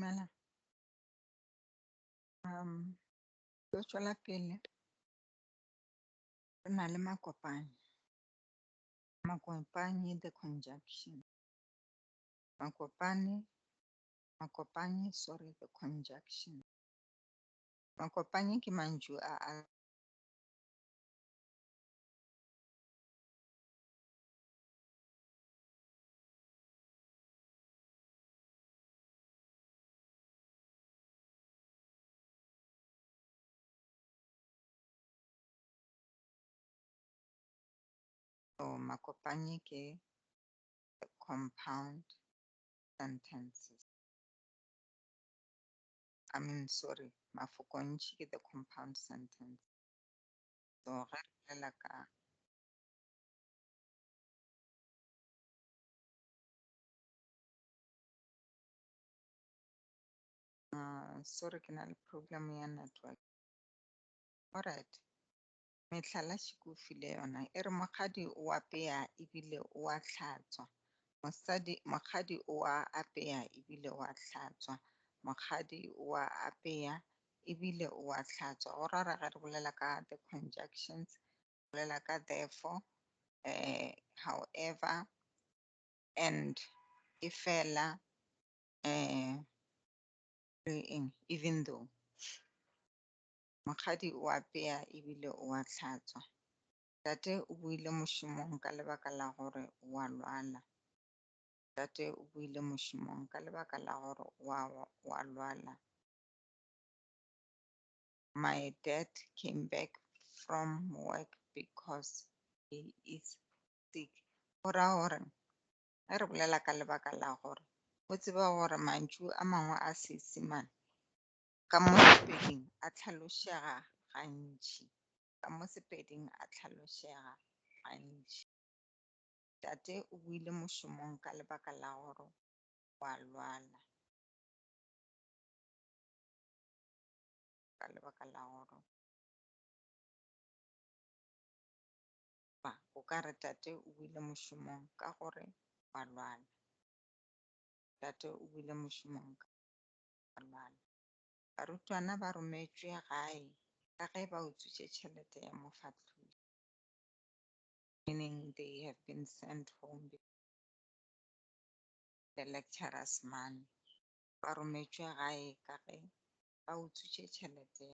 Dumela. Ke tswela pele re na le makopanyi. Makopanyi the conjunction. Makopanyi, sorry, the conjunction. Makopanyi ke mantswe a makopanyi ke compound sentences. Sorry, mafokontši ke the compound sentence. So ge re bolela ka sorry ke na le problem ya network. Alright. Mehlala šikufile yona e re mokgadi o apea ebile o a hlatswa. Mokgadi o a apea ebile o a hlatswa. Mokgadi o a apea ebile o a hlatswa. Go rara ge re bolela ka the conjunctions, bolela ka therefore, however, and efela, even though. Mokgadi o apea ebile o a hlatswa. Tate o buile mošomong ka lebaka la gore o a lwala. Tate o buile mošomong ka lebaka la gore o a lwala. My dad came back from work because he is sick. Gora gore ge re bolela ka lebaka la gore o tseba gore mantšu a mangwe a Seesimane ka mo Sepeding a tlhalošega gantši. Ka mo Sepeding a tlhalošega gantši. Tate o buile mošomong ka lebaka la gore o a lwala. Ka lebaka la gore o ka re tate o buile mošomong ka gore o a lwala. Tate o buile mošomong ka lwala. Barutwana ba rometšwe gae ka ge ba utswitše tšhelete ya mofahlodi. Meaning they have been sent home the lecturer's money. Ba rometšwe gae ka ge ba utswitše tšhelete.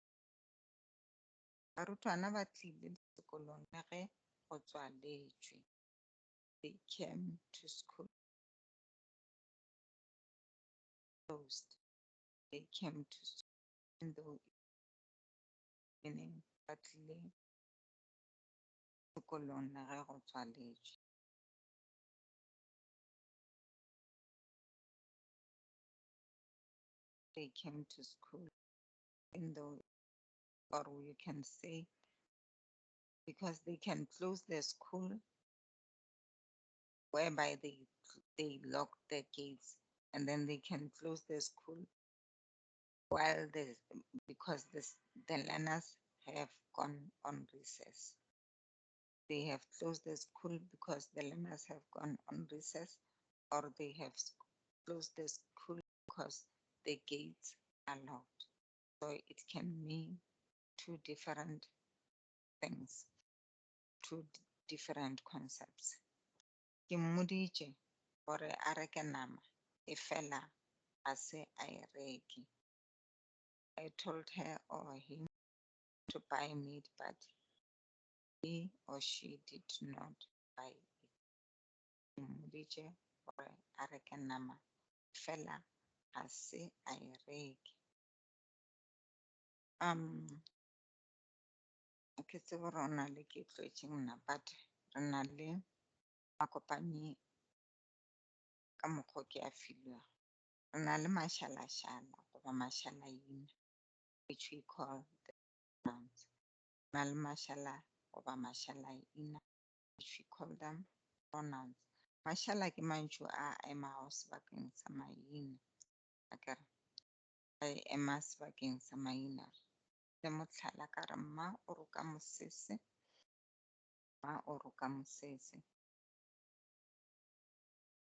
Barutwana ba tlile sekolong le ge go tswaletšwe. They came to school closed. They came to school in the meaning ba tlile sekolong le ge go tswaletšwe. They came to school in the, or you can say, because they can close the school whereby they lock the gates, and then they can close the school while because the learners have gone on recess. They have closed the school because the learners have gone on recess, or they have closed the school because the gates are locked. So it can mean two different things, two different concepts. Ke mmoditše gore a reke nama efela ga se a e reke. I told her or him to buy meat, but he or she did not buy it. Ke mmoditše gore a reke nama efela ga se a e reke. Ke tsebe gore o na le ke tlwetše nna, but re na le makopanyi ka mokgwa ke a filwego. Re na le mašalašala goba mašalaina, which we call the pronouns. Re na le mašala goba mašalaina, which we call them pronouns. Mašala ke mantšu a emago sebakeng sa maina. Akere a ema sebakeng sa maina. Le mohlala ka re mma o roka mosese, mma o roka mosese.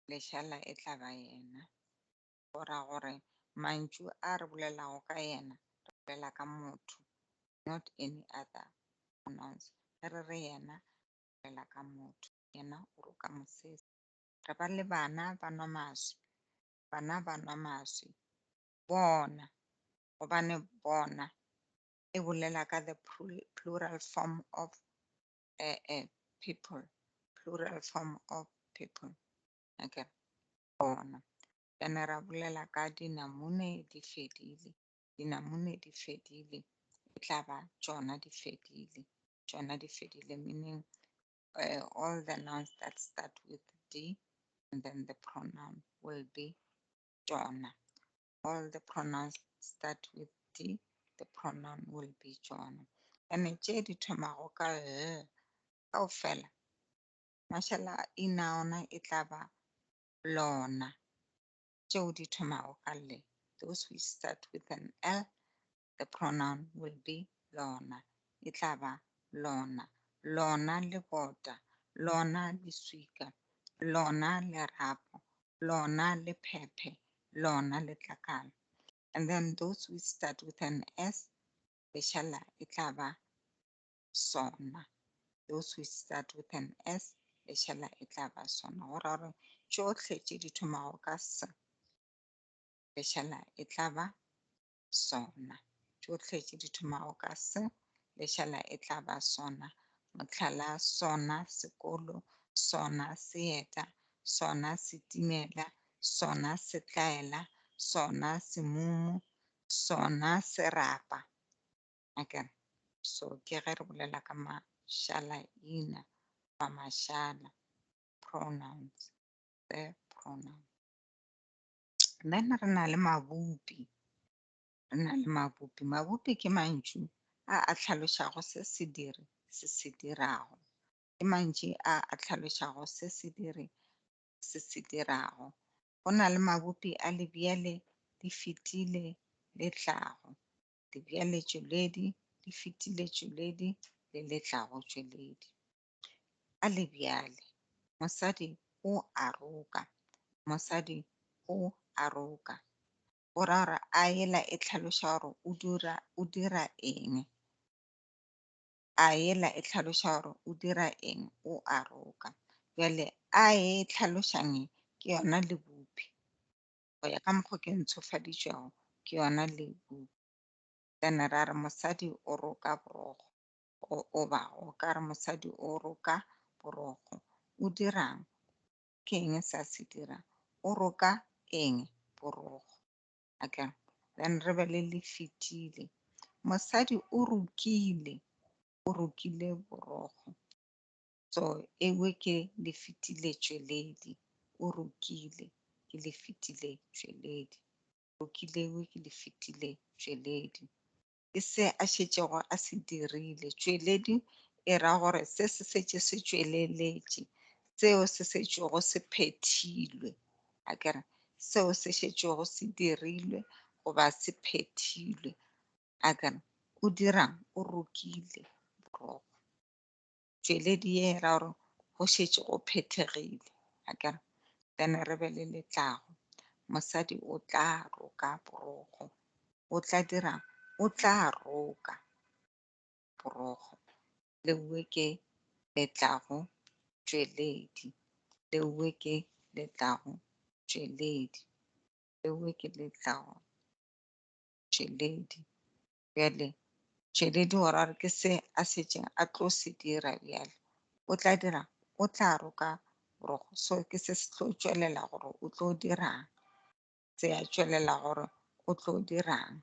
Lešala e tla ba yena. Go ra gore mantšu a re bolelago ka yena re bolela ka motho, not any other pronouns. Ge re re yena re bolela ka motho, yena o roka mosese. Re ba le bana ba nwa maswi, bana ba nwa maswi. Bona, gobane bona e bolela ka the plural form of people, plural form of people. Okay, bona. Then ra bolela ka dinamune di fedile, dinamune di fedile, e tla ba tšona di fedile, tšona di fedile, meaning all the nouns that start with D, and then the pronoun will be tšona. All the pronouns start with D, the pronoun will be tšona. And tše di thomago ka L, kaofela, mashala ina ona e tla ba lona. Tšeo di thomago ka L, those which start with an L, the pronoun will be lona. E tla ba lona, lona le bota, lona le suika, lona le rapo, lona le phephe, lona le tlakala. And then those which start with an S, leshala e tla ba sona. Those which start with an S, leshala e tla ba sona. Go ra gore tšohle tše di thomago ka S, leshala e tla ba sona. Tšohle tše di thomago ka S, leshala e tla ba sona. Mohlala, sona sekolo, sona seeta, sona setimela, sona setlaela, sona semumu, sona serapa. Okay. So ke ge re bolela ka mashala ina ba mashala, pronouns, the pronoun. Then re na le mabupi, re na le mabupi. Mabupi ke mantšu a tlhalošago se sediri se se dirago, ke mantši a tlhalošago se sediri se se dirago. Go na le mabupi a lebjale, di fetile, le tlago, lebjale tšweledi, di fetile tšweledi, le letlago tšweledi. A lebjale, mosadi o a roka, mosadi o a roka. Go ra gore a ela e tlhaloša gore o dira eng. A ela e tlhaloša gore o dira eng, o a roka. Bjale a e tlhalošang ke yona lebupi, go ya ka mokgwa ke ntshofaditšwego ke yona lebupi. Then ra re mosadi o roka borogo, oba o ka re mosadi o roka borogo. O dirang, ke eng sa se dirang, o roka eng, borogo. Okay. Then re be le fetile, mosadi o rokile, o rokile borogo. So ewe ke le fetile tšweledi, o rokile ke le fetile tšweledi, rokile ewe ke le fetile tšweledi. Ke se a šetšego a se dirile. Tšweledi e ra gore se se šetše se tšweleletše, seo se šetšego se phethilwe. Akere seo se šetšego se dirilwe goba se phethilwe. Akere o dirang, o rokile borogo. Tšweledi e ra gore go šetše go phethegile. Akere then re be le letlago, mosadi o tla roka borogo, o tla dirang, o tla roka borogo. Leuwe ke letlago tšweledi, leuwe ke letlago tšweledi, leuwe ke letlago tšweledi. Bjale tšweledi go ra gore ke se a šetšeng a tlo se dira bjale. O tla dira, o tla roka borogo. So ke se se tlo tšwelela gore o tlo dirang, se a tšwelela gore o tlo dirang.